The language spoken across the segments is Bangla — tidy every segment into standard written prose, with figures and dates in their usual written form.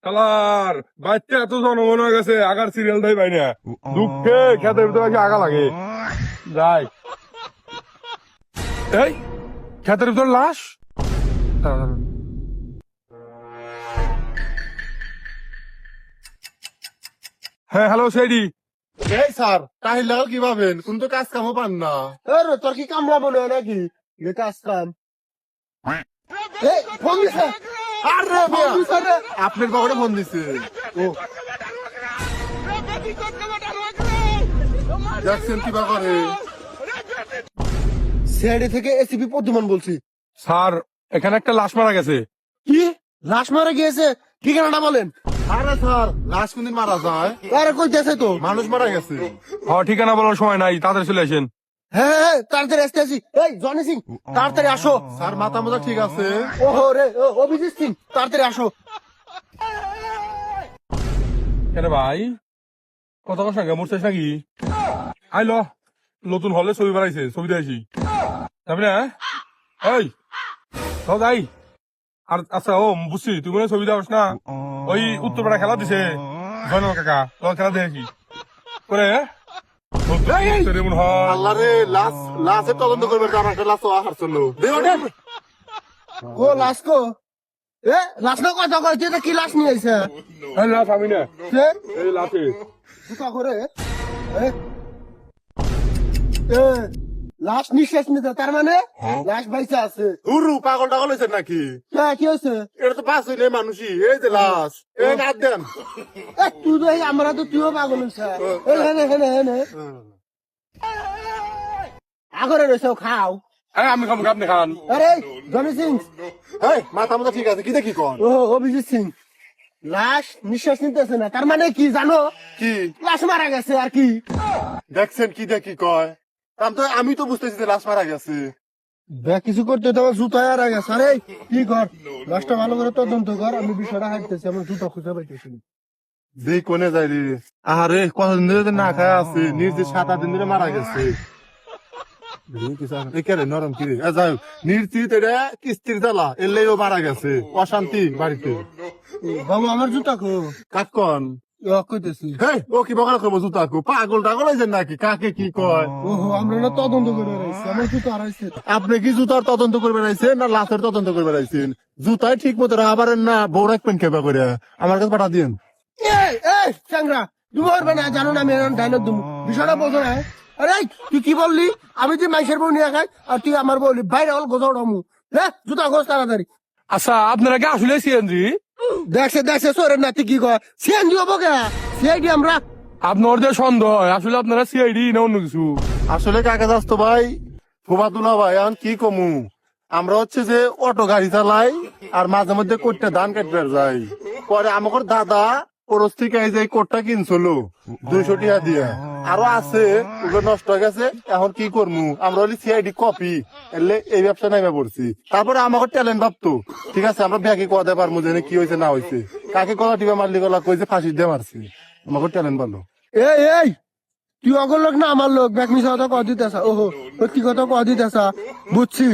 কালার বাচ্চা এত জনগণ হয়ে গেছে আগার সিরিয়ালটাই পাই না দুঃখে খেতের ভিতরে কি আগা লাগে যাই এই খেতের ভিতর লাশ হ্যাঁ হ্যালো সেইডি এই স্যার তাহিল লাগাল কি ভাবেন কোন তো কাজ কামও পান না তোর কি কামলা মনে হয় নাকি কাজ কাম ফোন দিছে আপনার পকেটে ফোন দিছে ও দেখছেন কি বা করে সিআইডি থেকে এসিপি প্রদ্যুমান বলছি। স্যার এখানে একটা লাশ মারা গেছে। কি লাশ মারা গিয়েছে? ঠিকানাটা বলেন। আরে স্যার লাশ কোনদিন মারা যায়? আরে কইতেছে তো মানুষ মারা গেছে। ঠিকানা বলার সময় নাই, তাড়াতাড়ি চলে আসেন। হ্যাঁ তাড়াতাড়ি আসতেছি। এই জনি সিং তাড়াতাড়ি আসো। স্যার মাথা মোজা ঠিক আছে? ওহো রে অভিজিৎ সিং তাড়াতাড়ি আসো। কেন ভাই কত কথা সঙ্গে মরছিস নাকি? আইল নতুন হলে ছবি বানাইছে, ছবি দেখি যাবি না? এই যাই। আর আচ্ছা ও বুঝছি তুই মনে ছবি দেওয়াস না, ওই উত্তরপাড়া খেলা দিছে জয়নাল কাকা, তোর খেলা দেখি করে আল্লাহ রে লাশের তদন্ত করবে লাশ আসার জন্য ও লাশ কো লাশ না কথা কয়েছে এটা কি লাশ নিয়ে আইছে? লাশ আমি না এই লাশে করে লাশ নিঃশ্বাস নিতে তার মানে লাশ বাইসা আছে। হুরু পাগল টাগল হয়েছে নাকি? হ্যাঁ কি হয়েছে? এটা তো পাস হইলে মানুষই এই যে লাশ এই রাত দেন তুই তো আমরা তো তুইও পাগল হয়েছে আগরে রয়েছে খাও। আমি খাবো আপনি খান। আরে জনি সিং মাথা মাথা ঠিক আছে কি দেখি কন? ও অভিজিৎ সিং লাশ নিঃশ্বাস নিতেছে না তার মানে কি জানো? কি লাশ মারা গেছে আর কি দেখছেন কি দেখি কয়? আমি তো বুঝতেছি যে লাশ মারা গেছে। কিছু করতে তোমার জুতা হারা গেছে। আরে কি কর লাশটা ভালো করে তদন্ত কর, আমি বিষয়টা হাঁটতেছি আমার জুতা খুঁজে পাইতেছি যে কোনে যাই রে। আরে কতদিন ধরে না খায় আছে, নিজে 7-8 দিন ধরে মারা গেছে। নরম কি যাই হোক নিশ্চিত এটা কিস্তির জ্বালা এলেও মারা গেছে, অশান্তি বাড়িতে। বাবু আমার জুতা কো কাকন কইতেছি ও কি বকাল করবো জুতা কো পাগল টাগল হয়েছেন নাকি? কাকে কি কয়? ওহো আমরা না তদন্ত করে রাখছি আমার জুতা হারাইছে। আপনি কি জুতার তদন্ত করবে রাখছেন না লাশের তদন্ত করবে রাখছেন? জুতাই ঠিক মতো রাখাবার না বউ রাখবেন কেবা করে আমার কাছে পাঠা দিন। চ্যাংরা তুমি পারবে না জানো না আমি ডায়লগ দেবো, বিষয়টা বোঝো না। আরে তুই কি বললি? আমি যে মাইসের বউ নিয়ে খাই আর তুই আমার বললি বাইরে হল গোজাও ডামু। হ্যাঁ জুতা গোছ তাড়াতাড়ি। আচ্ছা আপনারা কি আসলে সিএনজি? দেখছে সোরের নাতি কি কয় সিএনজি হবো কে? সিআইডি আমরা। আপনার যে সন্দেহ হয় আসলে আপনারা সিআইডি না অন্য কিছু? আসলে কাকে যাস তো ভাই ফুবাদুল্লাহ ভাই এখন কি কমু, আমরা হচ্ছে যে অটো গাড়ি চালাই আর মাঝে মধ্যে কোটটা ধান কাটবে যাই। পরে আমার দাদা পরশ থেকে এই যে কোটটা কিনছিল 200 টাকা দিয়ে, আরো আছে ওগুলো নষ্ট হয়ে গেছে। এখন কি করমু, আমরা হলি সিআইডি কপি এলে এই ব্যবসা নাইমে পড়ছি। তারপরে আমাকে ট্যালেন্ট ভাবতো ঠিক আছে আমরা ব্যাগে কথা পারবো যে কি হয়েছে না হয়েছে, কাকে গলা টিপা মারলি গলা কইছে ফাঁসি দিয়ে মারছি, আমাকে ট্যালেন্ট ভালো। এই তুই অগর লোক না আমার লোক ব্যাগ মিশা কথা কয়া দিতেছা? ওহো সত্যি কথা কয়া দিতেছা বুঝছি।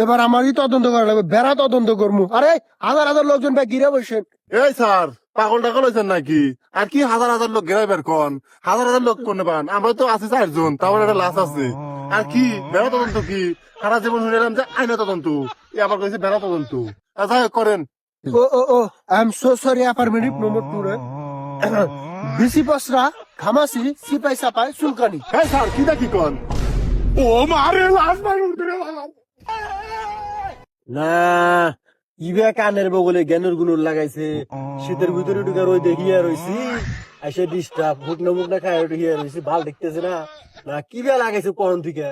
এবার আমারই তদন্ত করা লাগবে, বেড়া তদন্ত করবো। আরে হাজার হাজার লোকজন ব্যাগ ঘিরে বসেন। এই স্যার পাগল টাগল হয়েছেন নাকি? আর কি হাজার হাজার লোক ঘেরাই বের কন? হাজার হাজার লোক কোনে পান? আমরা তো আছি 4 জন, তারপর একটা লাশ আছে। আর কি বেড়া তদন্ত কি? সারা জীবন শুনলাম যে আইনা তদন্ত, আবার কইছে বেড়া তদন্ত। আচ্ছা করেন। Oh I am so sorry apartment number 2 রে বিসি পসরা খামাসি সিপাই সাপাই সুলকানি। হ্যাঁ স্যার কি দেখি কন? ও মারে লাশ মার উঠে না ইবে কানের বগলে জ্ঞানের গুলো লাগাইছে, শীতের ভিতরে ঢুকে রই দেখিয়া রইছি এসে ডিস্টার্ব মুখনা মুখনা খায় ঢুকিয়া রইছি, ভাল দেখতেছে না না কি বে লাগাইছে কোন থেকে?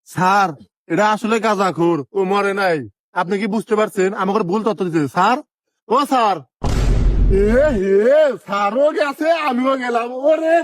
স্যার এটা আসলে গাঁজাখোর, ও মরে নাই। আপনি কি বুঝতে পারছেন? আমাকে ভুল তথ্য দিতে স্যার। ও স্যার স্যারও গেছে আমিও গেলাম ওরে